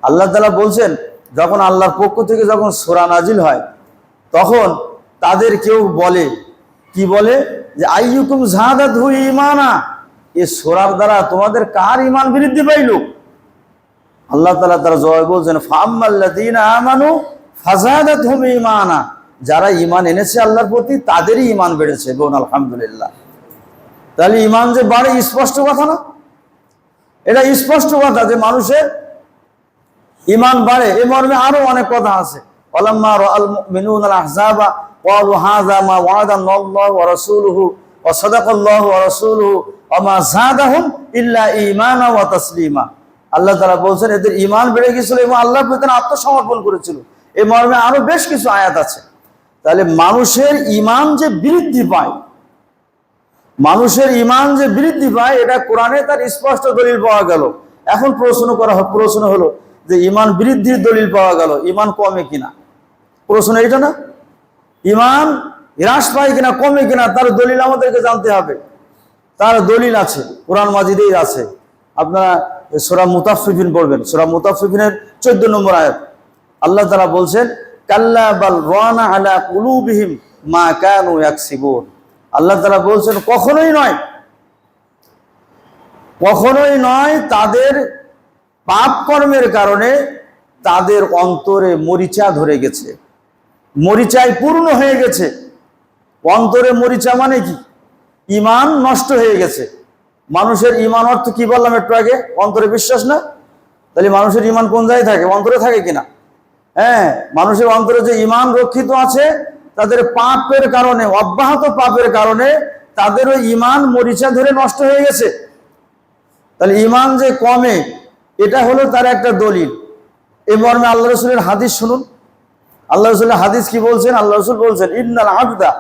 আল্লাহ তাআলা বলছেন যখন আল্লাহর পক্ষ থেকে যখন সূরা নাজিল হয়, তখন তাদের কেউ বলে, কি বলে, যে আইয়ুকুম যাদাতুহু ঈমানা, এই সূরার দ্বারা তোমাদের কার ঈমান বৃদ্ধি পাইল? আল্লাহ তাআলা তারা জবাবে বলছেন ফাআম্মাল্লাযীনা আমানু ফাযাদাতুহুম ঈমানা, যারা ঈমান এনেছে আল্লাহর প্রতি তাদেরই ঈমান বেড়েছে। বোন আলহামদুলিল্লাহ। তাহলে ঈমান যে বাড়ে, স্পষ্ট কথা না? এটা স্পষ্ট কথা যে মানুষের ঈমান বাড়ে। এই মর্মে আরো অনেক কথা আছে। ওয়ালাম্মা রাআল মুমিনুনা আল আহজাবা ক্বালু হাযা মা ওয়া'আদানাল্লাহু ওয়া রাসূলুহু ওয়া সাদাকাল্লাহু ওয়া রাসূলুহু ওয়া মা যাদাহুম ইল্লা ঈমানা ওয়া তাসলিমা। আল্লাহ তাআলা বলছেন এদের ঈমান বেড়ে গিয়েছিল এবং আল্লাহর প্রতি আত্মসমর্পণ করেছিল। এই মর্মে আরো বেশ কিছু আয়াত আছে। তাহলে মানুষের ঈমান যে বৃদ্ধি পায়, এটা কোরআনে তার স্পষ্ট দলিল পাওয়া গেল। এখন প্রশ্ন হলো যে ঈমান বৃদ্ধির দলিল পাওয়া গেল, ঈমান কমে কিনা? প্রশ্ন এটা না? ঈমান হ্রাস পায় কিনা, কমে কিনা, তার দলিল আমাদেরকে জানতে হবে। তার দলিল আছে, কোরআন মাজিদেই আছে। আপনারা সূরা মুতাফফিফিন পড়বেন, সূরা মুতাফফিফিনের 14 নম্বর আয়াত। আল্লাহ তাআলা বলছেন কাল্লা বাল রানা আলা কুলুবিহিম মা কানু ইয়াকসিবুন। আল্লাহ তাআলা বলছেন কখনোই নয় তাদের পাপ কর্মের কারণে তাদের অন্তরে মরিচা ধরে গেছে, মরিচায় পূর্ণ হয়ে গেছে। অন্তরে মরিচা মানে কি? ঈমান নষ্ট হয়ে গেছে। মানুষের ঈমান অর্থ কি বললাম একটু আগে? অন্তরে বিশ্বাস না? তাহলে মানুষের ঈমান কোন জায়গায় থাকে? অন্তরে থাকে কিনা? হ্যাঁ, মানুষের অন্তরে যে ঈমান রক্ষিত আছে, তাদের পাপের কারণে, অব্যাহত পাপের কারণে তাদের ওই ঈমান মরিচা ধরে নষ্ট হয়ে গেছে। তাহলে ঈমান যে কমে, এটা হলো তার একটা দলিল। এই মর্মে আল্লাহ রাসূলের হাদিস শুনুন। আল্লাহ রাসূলের হাদিস কি বলছেন? আল্লাহ রাসূল বলছেন, ইন্নাল আবদা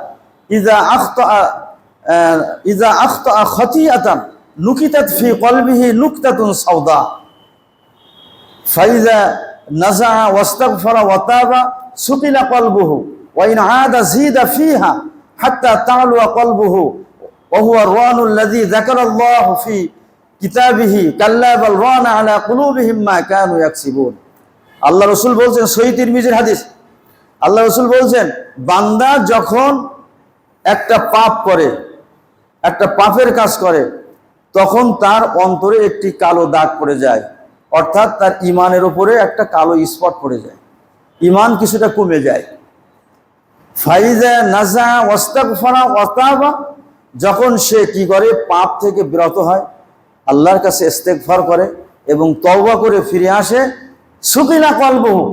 ইযা আখতা খাতিয়াতান নুকিতাত ফি কলবিহি নুকতাতুন সাওদা ফাইযা নাযা ওয়াস্তাগফারা ওয়া তাবা সুকিলা কলবুহু ওয়া ইন আদা জিদা ফিহা হাত্তা তা'লু কলবুহু ওয়া হুয়া রানুল লাযী যাকারাল্লাহু ফি কিতাবিহি কাল্লা বাল রানা আলা কুলুবিহিম মা কানু ইয়াকসিবুন। আল্লাহ রাসূল বলছেন, সহিহ তিরমিজির হাদিস, আল্লাহ রাসূল বলছেন, বান্দা যখন একটা পাপ করে, একটা পাপের কাজ করে, তখন তার অন্তরে একটি কালো দাগ পড়ে যায়, অর্থাৎ তার ঈমানের উপরে একটা কালো স্পট পড়ে যায়, ঈমান কিছুটা কমে যায়। ফাইজা নাজা ওয়াস্তাগফারা ওয়া তাবা, যখন সে কি করে? পাপ থেকে বিরত হয়, আল্লাহর কাছে ইস্তেগফার করে এবং তওবা করে ফিরে আসে, সুকিনা কলবুহু,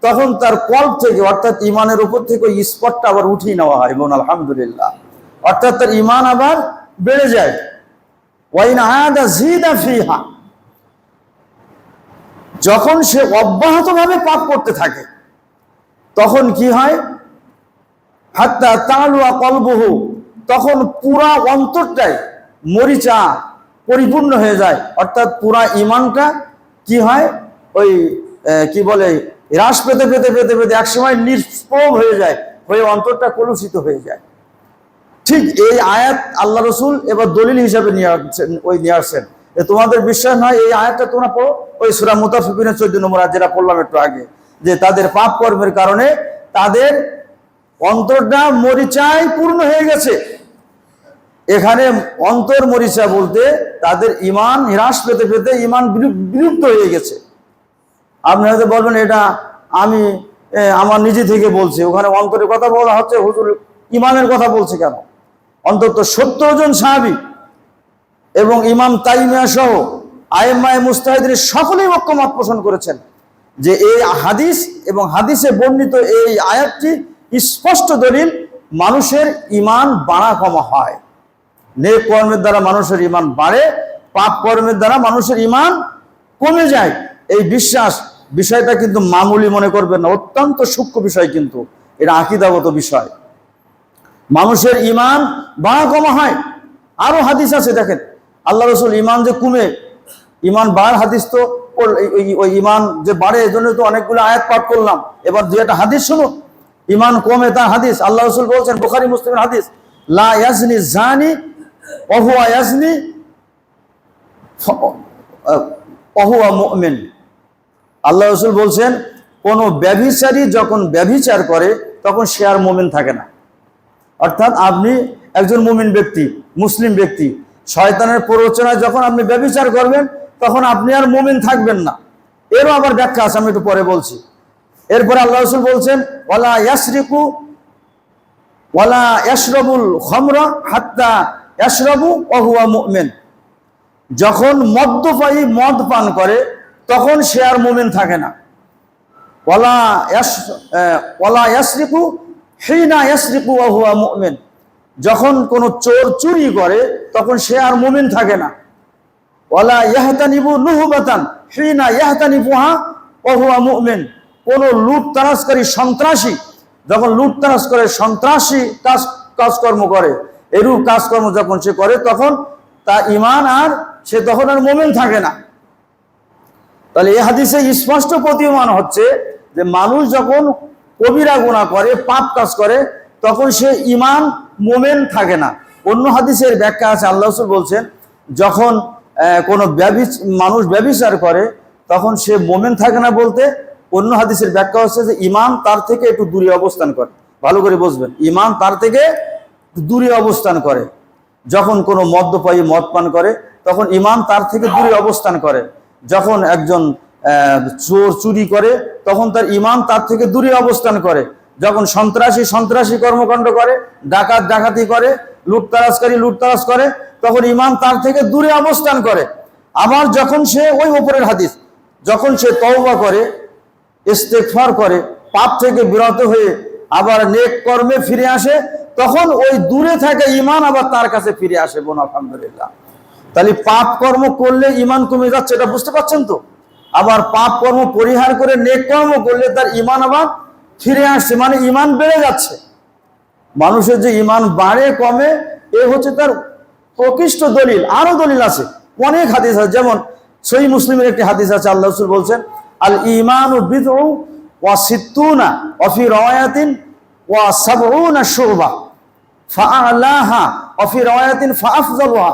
তখন তার কলব থেকে অর্থাৎ ঈমানের উপর থেকে ওই স্পটটা আবার উঠিয়ে নেওয়া হয় এবং আলহামদুলিল্লাহ, অর্থাৎ তার ঈমান আবার বেড়ে যায়। ওয়া ইন আদা জিদা ফিহা, যখন সে অব্যাহতভাবে পাপ করতে থাকে তখন কি হয়? হাত্তা তা'লু কলবুহু, তখন পুরা অন্তরটাই মরিচা পরিপূর্ণ হয়ে যায়, অর্থাৎ পুরা ঈমানটা কি হয়? ওই কি বলে, হ্রাস পেতে পেতে পেতে পেতে একসময় নিষ্প্রভ হয়ে যায়, হয়ে অন্তরটা কলুষিত হয়ে যায়। ঠিক এই আয়াত আল্লাহ রাসূল এবার দলিল হিসাবে নিয়ে আসছেন। তোমাদের বিশ্বাস নয়, এই আয়াতটা তোমরা পড়ো, ওই সূরা মুতাফফিফিনের 14 নম্বর আয়াত, যেটা পড়লাম একটু আগে, যে তাদের পাপ কর্মের কারণে তাদের অন্তরটা মরিচায় পূর্ণ হয়ে গেছে। এখানে অন্তর মরিচা বলতে তাদের ঈমান হ্রাস পেতে পেতে ঈমান বিলুপ্ত হয়ে গেছে। আপনি হয়তো বলবেন, এটা আমি আমার নিজে থেকে বলছি, ওখানে অন্তরের কথা বলা হচ্ছে, হুজুর ঈমানের কথা বলছে কেন? অন্তত 70 জন সাহাবী এবং ইমাম তাইমিয়া সহ আইম্মায়ে মুজতাহিদিন সকলেই ঐক্যমত পোষণ করেছেন যে এই হাদিস এবং হাদিসে বর্ণিত এই আয়াতটি স্পষ্ট দলিল, মানুষের ঈমান বাড়া কমা হয়। নেক কর্মের দ্বারা মানুষের ঈমান বাড়ে, পাপ কর্মের দ্বারা মানুষের ঈমান কমে যায়। এই বিষয়টা কিন্তু মামুলি মনে করবেন না, অত্যন্ত সূক্ষ্ম বিষয়, কিন্তু এটা আকীদাগত বিষয়। মানুষের ঈমান বাড়া কমা হয়। আরো হাদিস আছে, দেখেন আল্লাহ রাসূল ঈমান যে কমে ঈমান বাড়ার হাদিস তো ওই ঈমান যে বাড়ে এজন্য তো অনেকগুলো আয়াত পাঠ করলাম। এবার দুই একটা হাদিস শুনুন, ঈমান কমে তার হাদিস। আল্লাহ রাসূল বলছেন, বুখারী মুসলিমের হাদিস, লা ইয়াজনি জানি ওয়া হুয়া ইয়াজনি ওয়া হুয়া মুমিন। আল্লাহ রাসূল বলছেন, কোন ব্যভিচারী যখন ব্যভিচার করে তখন সে আর মুমিন থাকে না। অর্থাৎ আপনি একজন মুমিন ব্যক্তি, মুসলিম ব্যক্তি, শয়তানের প্ররোচনায় যখন আপনি ব্যভিচার করবেন তখন আপনি আর মুমিন থাকবেন না। এরও আবার ব্যাখ্যা আছে, আমি একটু পরে বলছি। এরপরে আল্লাহ রাসূল বলছেন, ওয়ালা ইয়াসরিকু ওয়ালা ইয়াশরাবুল খামরা হাত্তা ইয়াশরাবু ওয়া হুয়া মুমিন। যখন মদ্যপায়ী মদ পান করে তখন সে আর মুমিন থাকে না। ওয়ালা ইয়াসরিকু হিনা ইয়াসরিকু ওয়া হুয়া মুমিন। যখন কোনো চোর চুরি করে তখন সে আর মুমিন থাকে না। ওয়ালা ইয়াহতানিবু নুহবাতান হিনা ইয়াহতানিবুহা ওয়া হুয়া মুমিন। কোন লুটতরাজকারী সন্ত্রাসী যখন লুটতরাজ করে, সন্ত্রাসী কাজকর্ম করে, এরূপ কাজকর্ম যখন সে করে তখন তা ঈমান আর সে তখন আর মুমিন থাকে না। তাহলে এই হাদিসে স্পষ্ট প্রতীয়মান হচ্ছে যে মানুষ যখন কবিরা গুনাহ করে, পাপ কাজ করে, তখন সে ঈমান মুমিন থাকে না। অন্য হাদিসের ব্যাখ্যা আছে, আল্লাহ রাসূল বলছেন, যখন কোনো মানুষ ব্যভিচার করে তখন সে মুমিন থাকে না, বলতে অন্য হাদিসের ব্যাখ্যা হচ্ছে যে ঈমান তার থেকে একটু দূরে অবস্থান করে। ভালো করে বুঝবেন, ঈমান তার থেকে দূরে অবস্থান করে। যখন কোনো মদ্যপায়ী মদ পান করে তখন ঈমান তার থেকে দূরে অবস্থান করে। যখন একজন চোর চুরি করে তখন তার ঈমান তার থেকে দূরে অবস্থান করে। যখন সন্ত্রাসী কর্মকাণ্ড করে, ডাকাত ডাকাতি করে, লুটতারাজকারী লুটতারাজ করে, তখন ঈমান তার থেকে দূরে অবস্থান করে। আবার যখন সে ওই উপরের হাদিস, যখন সে তওবা করে, ইস্তেগফার করে, পাপ থেকে বিরত হয়ে আবার নেক কর্মে ফিরে আসে, তখন ওই দূরে থাকা ঈমান আবার তার কাছে ফিরে আসে। বোন আলহামদুলিল্লাহ, তাহলে পাপ কর্ম করলে ঈমান কমে যাচ্ছে, এটা বুঝতে পারছেন তো? আবার পাপ কর্ম পরিহার করে নেক কর্ম করলে তার ঈমান আবার ফিরে আসছে, মানে ঈমান বেড়ে যাচ্ছে। মানুষের যে ঈমান বাড়ে কমে, এ হচ্ছে তার প্রকৃষ্ট দলিল। আরো দলিল আছে, অনেক হাদিস আছে। যেমন সহিহ মুসলিমের একটি হাদিস আছে, আল্লাহ রাসূল বলছেন, আল ঈমানু বিদউ ওয়া সিত্তুনা ওয়া ফি রাওয়ায়াতিন ওয়া সাবউনা শুবা ফাআলাহা ওয়া ফি রাওয়ায়াতিন ফাআফযালুহা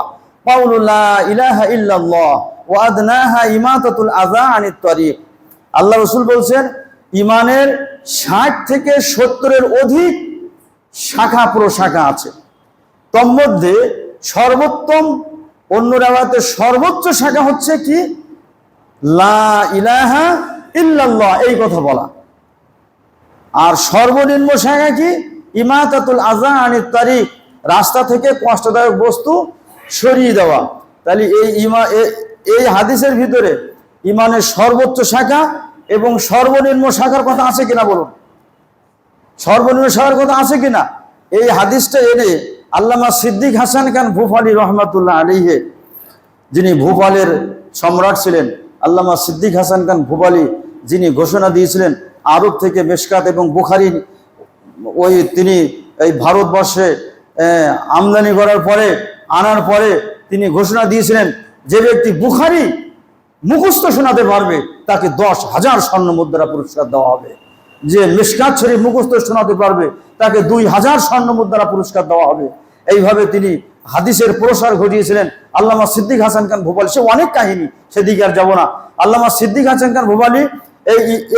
কাউলু লা ইলাহা ইল্লাল্লাহ ওয়া আদনাহা ইমাতাতুল আযা আনিত তরিক। আল্লাহ রাসূল বলছেন, ঈমানের 60 থেকে 70-এর অধিক শাখা প্রশাখা আছে। তন্মধ্যে সর্বোত্তম, অন্য রাওয়াতে সর্বোচ্চ শাখা হচ্ছে কি? লা ইলাহা ইল্লাল্লাহ, এই কথা বলা। আর সর্বনিম্ন শাখা কি? ইমাতাতুল আযা আনিত তারিক, রাস্তা থেকে কষ্টদায়ক বস্তু সরিয়ে দেওয়া। তাহলে এই হাদিসের ভিতরে ঈমানের সর্বোচ্চ শাখা এবং সর্বনিম্ন শাখার কথা আছে কিনা বলুন? সর্বনিম্ন শাখার কথা আছে কিনা? এই হাদিসটা এনে আল্লামা সিদ্দিক হাসান খান ভূপালী রহমাতুল্লাহ আলাইহি, যিনি ভূপালের সম্রাট ছিলেন, আল্লামা সিদ্দিক হাসান খান ভূপালী, যিনি ঘোষণা দিয়েছিলেন আরব থেকে মেশকাত এবং বুখারী তিনি এই ভারতবর্ষে আমদানি করার পরে, আনার পরে তিনি ঘোষণা দিয়েছিলেন, যে ব্যক্তি বুখারী মুখস্থ শোনাতে পারবে তাকে 10,000 স্বর্ণ মুদ্রা পুরস্কার দেওয়া হবে। যে মিশকাত শরীফ মুখস্থ শোনাতে পারবে তাকে 2,000 স্বর্ণ মুদ্রা পুরস্কার দেওয়া হবে। এইভাবে তিনি হাদিসের প্রসার ঘটিয়েছিলেন আল্লামা সিদ্দিক হাসান খান ভূপালী। সে অনেক কাহিনী, সেদিকে আর যাবো না। আল্লামা সিদ্দিক হাসান খান ভূপালী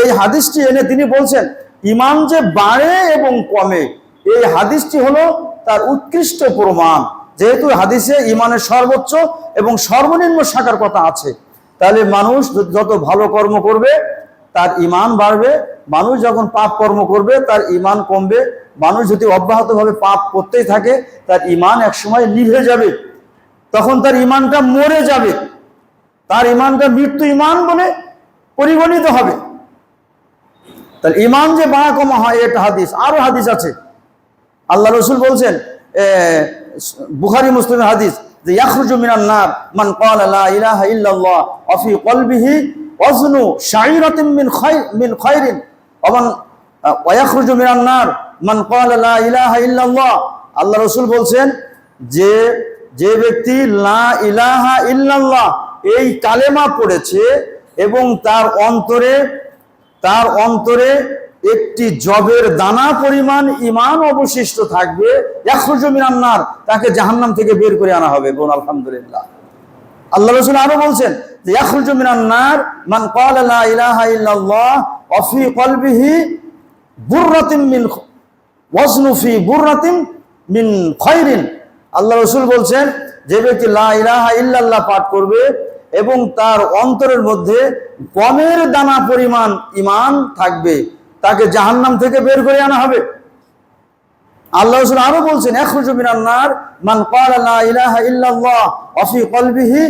এই হাদিসটি এনে তিনি বলছেন, ঈমান যে বাড়ে এবং কমে, এই হাদিসটি হলো তার উৎকৃষ্ট প্রমাণ। যেহেতু হাদিসে ঈমানের সর্বোচ্চ এবং সর্বনিম্ন শাখার কথা আছে, তাহলে মানুষ যত ভালো কর্ম করবে তার ঈমান বাড়বে। মানুষ যখন পাপ কর্ম করবে তার ঈমান কমবে। মানুষ যদি অব্যাহতভাবে পাপ করতেই থাকে তার ঈমান একসময় নিভে যাবে, তখন তার ঈমানটা মরে যাবে, তার ঈমানটা মৃত্যু ঈমান বলে পরিগণিত হবে। তাহলে ঈমান যে বাড়া কমা হয়, এটা হাদিস। আরো হাদিস আছে, আল্লাহ রাসূল বলছেন, বুখারী মুসলিমের হাদিস, যে ইয়াখরুজু মিনান নার মান ক্বালা লা ইলাহা ইল্লাল্লাহ ওয়া ফি কলবিহি ওয়াজনু শাইরাতিন মিন খায়রিন ওয়া ইয়াখরুজু মিনান নার মান ক্বালা লা ইলাহা ইল্লাল্লাহ। আল্লাহ রাসূল বলছেন, যে ব্যক্তি লা ইলাহা ইল্লাল্লাহ এই কালেমা পড়েছে এবং তার অন্তরে একটি জবের দানা পরিমাণ ঈমান অবশিষ্ট থাকবে, ইয়াখরুজু মিনান নার, তাকে জাহান্নাম থেকে বের করে আনা হবে। বোন আলহামদুলিল্লাহ, আল্লাহ রাসূল আরো বলছেন যে ইয়াখরুজু মিনান নার মান ক্বালা লা ইলাহা ইল্লাল্লাহ ওয়া ফি কলবিহি বুররাতিন মিন ওয়াজনু ফি বুররাতিন মিন খায়রিন। আল্লাহ রাসূল বলছেন, যে ব্যক্তি লা ইলাহা ইল্লাল্লাহ পাঠ করবে এবং তার অন্তরের মধ্যে গমের দানা পরিমাণ ঈমান থাকবে, তাকে জাহান্নাম থেকে বের করে আনা হবে। আল্লাহ রাসূল আরো বলছেন, ইয়াখরুজু মিনান নার মান ক্বালা লা ইলাহা ইল্লাল্লাহ ওয়া ফি কলবিহি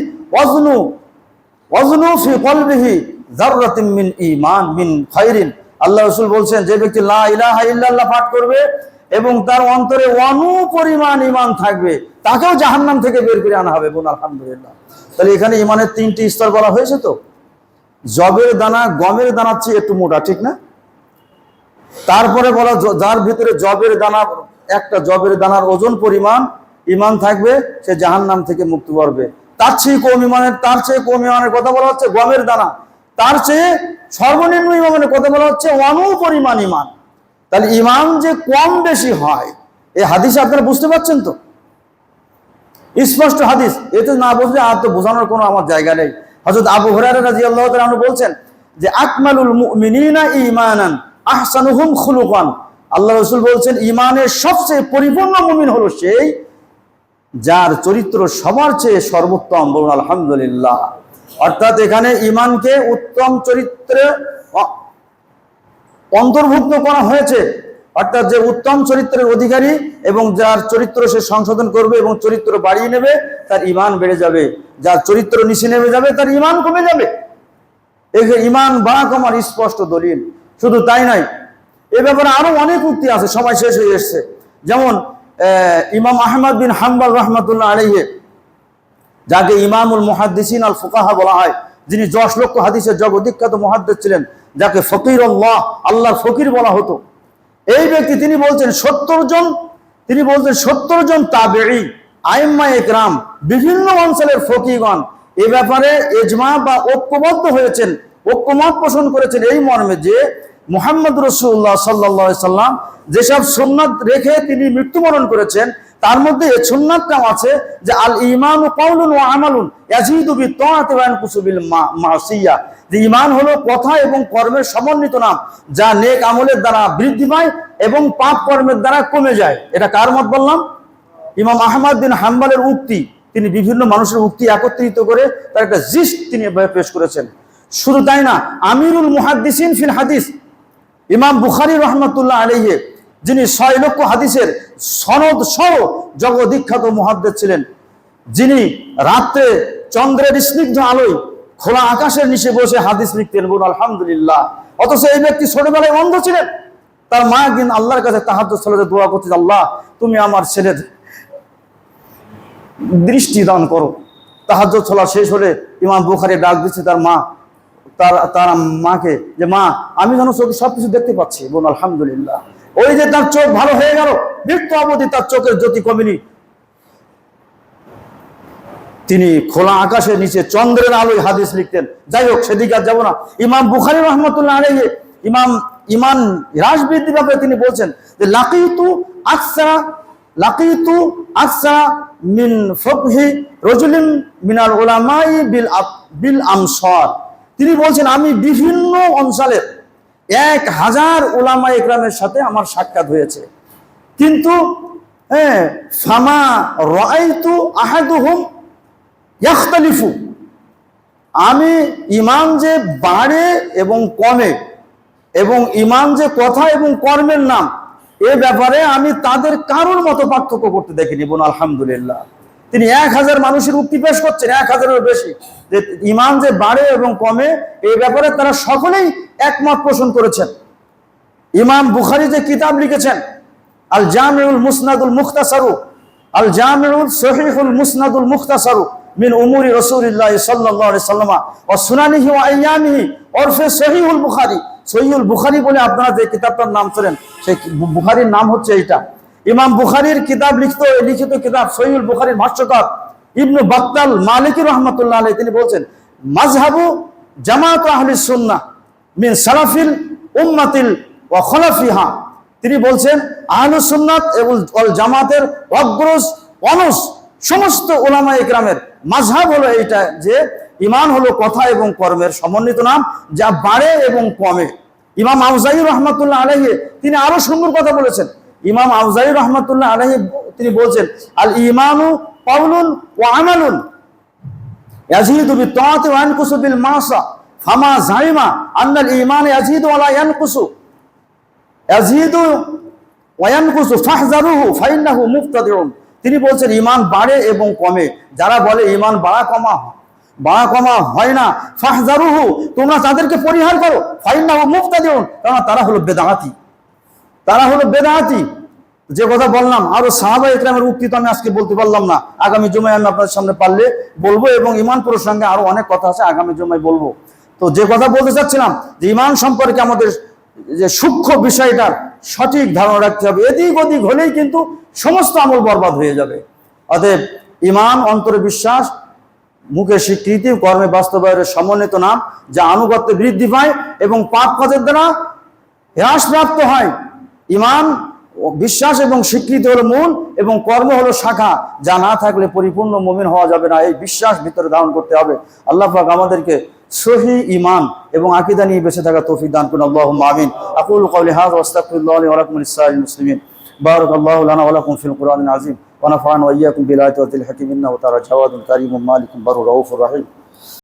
ওয়াজনু ফি কলবিহি যাররাতিন মিন ঈমান মিন খায়রিন। আল্লাহ রাসূল বলছেন, যে ব্যক্তি লা ইলাহা ইল্লাল্লাহ পাঠ করবে এবং তার অন্তরে অনু পরিমাণ ঈমান থাকবে, তাকেও জাহান্নাম থেকে বের করে আনা হবে। বোন আলহামদুলিল্লাহ, তাহলে এখানে ঈমানের 3টি স্তর বলা হয়েছে। তো জবের দানা গমের দানার চেয়ে একটু মোটা, ঠিক না? তারপরে বলা, যার ভিতরে একটা জবের দানার ওজন পরিমাণ ঈমান থাকবে, সে জাহান্নাম থেকে মুক্তি পাবে। তার চেয়ে কম ঈমানের কথা বলা হচ্ছে গমের দানা, তার চেয়ে সর্বনিম্ন ঈমানের কথা বলা হচ্ছে অনু পরিমাণ ঈমান। তাহলে ঈমান যে কম বেশি হয়, এই হাদিসে আপনারা বুঝতে পারছেন তো? স্পষ্ট হাদিস, এতে না বুঝলে আর তো বোঝানোর কোনো আমার জায়গা নেই। হযরত আবু হুরায়রা রাদিয়াল্লাহু তাআলা আনহু বলছেন যে আকমালুল মুমিনিনা ঈমানান আহসানুহুম খুলুকান। আল্লাহ রাসূল বলছেন ঈমানের সবচেয়ে পরিপূর্ণ মুমিন হলো সেই যার চরিত্র সবার চেয়ে সর্বোত্তম। বলুন আলহামদুলিল্লাহ। অর্থাৎ এখানে ঈমানকে উত্তম চরিত্রে অন্তর্ভুক্ত করা হয়েছে। অর্থাৎ যে উত্তম চরিত্রের অধিকারী এবং যার চরিত্র সে সংশোধন করবে এবং চরিত্র বাড়িয়ে নেবে তার ঈমান বেড়ে যাবে, যার চরিত্র নিচে নেমে যাবে তার ঈমান কমে যাবে। এই যে ঈমান বাড়া কমার স্পষ্ট দলিল। শুধু তাই নয়, এ ব্যাপারে আরো অনেক উক্তি আছে, সময় শেষ হয়ে এসছে। যেমন ইমাম আহমদ বিন হাম্বল রাহমাতুল্লাহ আলাইহি, যাকে ইমামুল মুহাদ্দিসিন আল ফুকাহা বলা হয়, যিনি 10 লক্ষ হাদিসের জগদ্বিখ্যাত মুহাদ্দিস ছিলেন, যাকে ফকিরুল্লাহ, আল্লাহর ফকির বলা হতো। এই ব্যক্তি তিনি বলছেন 70 জন তাবেঈ, আইম্মায়ে কেরাম, বিভিন্ন অঞ্চলের ফকিহগণ এ ব্যাপারে ইজমা বা ঐক্যবদ্ধ হয়েছেন, ঐক্যমত পোষণ করেছেন এই মর্মে যে মুহাম্মদ রাসূলুল্লাহ সাল্লাল্লাহু আলাইহি সাল্লাম যেসব সুন্নাত রেখে তিনি মৃত্যুবরণ করেছেন তার মধ্যে এই সুন্নাতটাও আছে যে আল ঈমানু কাউলুন ওয়া আমালুন ইয়াজিদু বিত্তাআতি ওয়া ইয়ানকুসু বিল মাসিয়া। যে ঈমান হলো কথা এবং কর্মের সমন্বিত নাম, যা নেক আমলের দ্বারা বৃদ্ধি পায় এবং পাপ কর্মের দ্বারা কমে যায়। এটা কার মত বললাম? ইমাম আহমদ বিন হাম্বলের উক্তি। তিনি বিভিন্ন মানুষের উক্তি একত্রিত করে তার একটা জিস্ট তিনি পেশ করেছেন। শুধু তাই না, আমিরুল মুহাদ্দিসিন ফিল হাদিস ইমাম বুখারী রাহমাতুল্লাহ আলাইহি, যিনি 6 লক্ষ হাদিসের সনদ সহ জগদ্বিখ্যাত মুহাদ্দিস ছিলেন, যিনি রাতে চন্দ্রের স্নিগ্ধ আলোয় খোলা আকাশের নিচে বসে হাদিস লিখতেন। বলুন আলহামদুলিল্লাহ। অথচ এই ব্যক্তি ছোটবেলায় অন্ধ ছিলেন। তার মা একদিন আল্লাহর কাছে তাহাজ্জুদ সালাতে দোয়া করতে, আল্লাহ তুমি আমার ছেলের দৃষ্টি দান করো। তাহাজ্জুদ সালাত শেষ হলে ইমাম বুখারী ডাক দিচ্ছে তার মাকে, যে মা আমি যেন চোখে সবকিছু দেখতে পাচ্ছি। বলুন আলহামদুলিল্লাহ। ওই যে তার চোখ ভালো হয়ে গেল, মৃত্যু অবধি তার চোখের জ্যোতি কমেনি। তিনি খোলা আকাশের নিচে চন্দ্রের আলোয় হাদিস লিখতেন। যাই হোক, সেদিকে আর যাবো না। ইমাম বুখারী রাহমাতুল্লাহ আলাইহি ইমান হ্রাস বৃদ্ধির ব্যাপারে তিনি বলছেন যে লাকিতু আকসারা মিন ফকহি রাজুলিন মিনাল উলামাই বিল আমসার। তিনি বলছেন আমি বিভিন্ন অঞ্চলের 1000 উলামায়ে ইকরামের সাথে আমার সাক্ষাৎ হয়েছে, কিন্তু ফামা রাআইতু আহাদুহুম ইয়াখতালিফু। আমি ঈমান যে বাড়ে এবং কমে এবং ঈমান যে কথা এবং কর্মের নাম, এ ব্যাপারে আমি তাদের কারোর মতো পার্থক্য করতে দেখিনি। বলুন আলহামদুলিল্লাহ। তিনি 1000 মানুষের উক্তি পেশ করছেন, 1000-এরও বেশি, যে ঈমান যে বাড়ে এবং কমে এই ব্যাপারে তারা সকলেই একমত পোষণ করেছেন। ইমাম বুখারী যে কিতাব লিখেছেন আল জামিউল মুসনাদুল মুখতাসারু, আল জামিউল সহিহুল মুসনাদুল মুখতাসারু মিন উমুরি রাসূলিল্লাহ সাল্লাল্লাহু আলাইহি সাল্লাম ওয়া সুনানিহি ওয়া আইয়ামিহি ওরফে সহিহুল বুখারী। সহিহুল বুখারী বলে আপনারা যে কিতাবটার নাম শুনেন, সেই বুখারীর নাম হচ্ছে এইটা। ইমাম বুখারীর কিতাব লিখিত কিতাব সহিহুল বুখারীর ভাষ্যকার ইবনে বাত্তাল মালিকি রাহমাতুল্লাহ আলাইহি তিনি বলছেন মাযহাবু জামাআত আহলিস সুন্নাহ মিন সালাফিল উম্মাতিল ওয়া খলাফিহা। তিনি বলছেন আহলুস সুন্নাত এবং ওয়াল জামাতের অগ্রজ অনস সমস্ত উলামায়ে ইকরামের মাযহাব হলো এইটা যে ঈমান হলো কথা এবং কর্মের সমন্বিত নাম, যা বাড়ে এবং কমে। ইমাম আউজাঈ রাহমাতুল্লাহ আলাইহি তিনি আরো সুন্দর কথা বলেছেন। ইমাম আউজাঈ রাহমাতুল্লাহ আলাইহি তিনি বলছেন আল ঈমানু কাউলুন ওয়া আমালুন ইয়াজিদু বিত্তাআতি ওয়া ইয়ানকুসু বিল মাসা ফামা যাইমা আন্নাল ঈমান ইয়াজিদু ওয়া লা ইয়ানকুসু ইয়াজিদু ওয়া ইয়ানকুসু ফাহজারুহু ফাইন্নাহু মুবতাদিউন। তিনি বলছেন ঈমান বাড়ে এবং কমে। যারা বলে ঈমান বাড়া কমা হয় না, ফাহজারুহু তোমরা তাদেরকে পরিহার করো, ফাইন্নাহু মুবতাদিউন, কারণ তারা হলো বেদাতি। যে কথা বললাম, আরো সাহাবায়ে ইকরামের উক্তি তো আমি আজকে বলতে পারলাম না, আগামী জুমায় আমি আপনাদের সামনে পারলে বলবো, এবং ঈমান প্রসঙ্গে আরো অনেক কথা আছে, আগামী জুমায় বলবো। তো যে কথা বলতে চাচ্ছিলাম যে ঈমান সম্পর্কে আমাদের যে সূক্ষ্ম বিষয়টার সঠিক ধারণা রাখতে হবে। এদিক ওদিক হলেই কিন্তু সমস্ত আমল বরবাদ হয়ে যাবে। অতএব ঈমান অন্তরে বিশ্বাস, মুখে স্বীকৃতি, কর্মে বাস্তবায়নের সমন্বিত নাম, যা আনুগত্যে বৃদ্ধি পায় এবং পাপ কাজের দ্বারা হ্রাসপ্রাপ্ত হয়। ঈমান বিশ্বাস এবং স্বীকৃতি হলো মূল এবং কর্ম হলো শাখা, যা না থাকলে পরিপূর্ণ মুমিন হওয়া যাবে না। এই বিশ্বাস ভিতরে ধারণ করতে হবে। আল্লাহ পাক আমাদেরকে সহি ঈমান এবং আকীদা নিয়ে বেঁচে থাকা তৌফিক দান করুন। আল্লাহুম্মা আমিন। আকুলু ক্বাউলি হাযা ওয়া আস্তাগফিরুল্লাহ লি ওয়া লাকুম ওয়া লিসাইরিল মুসলিমিন। বারাকাল্লাহু লানা ওয়া লাকুম ফিল কুরআনিল আযীম ওয়া নাফা'না ওয়া ইয়্যাকুম বিল আয়াতি ওয়াল হাকীম ইন্নাহু তাআলা জাওয়াদুন কারীমুন মালিকুন বাররুর রাউফুর রাহিম।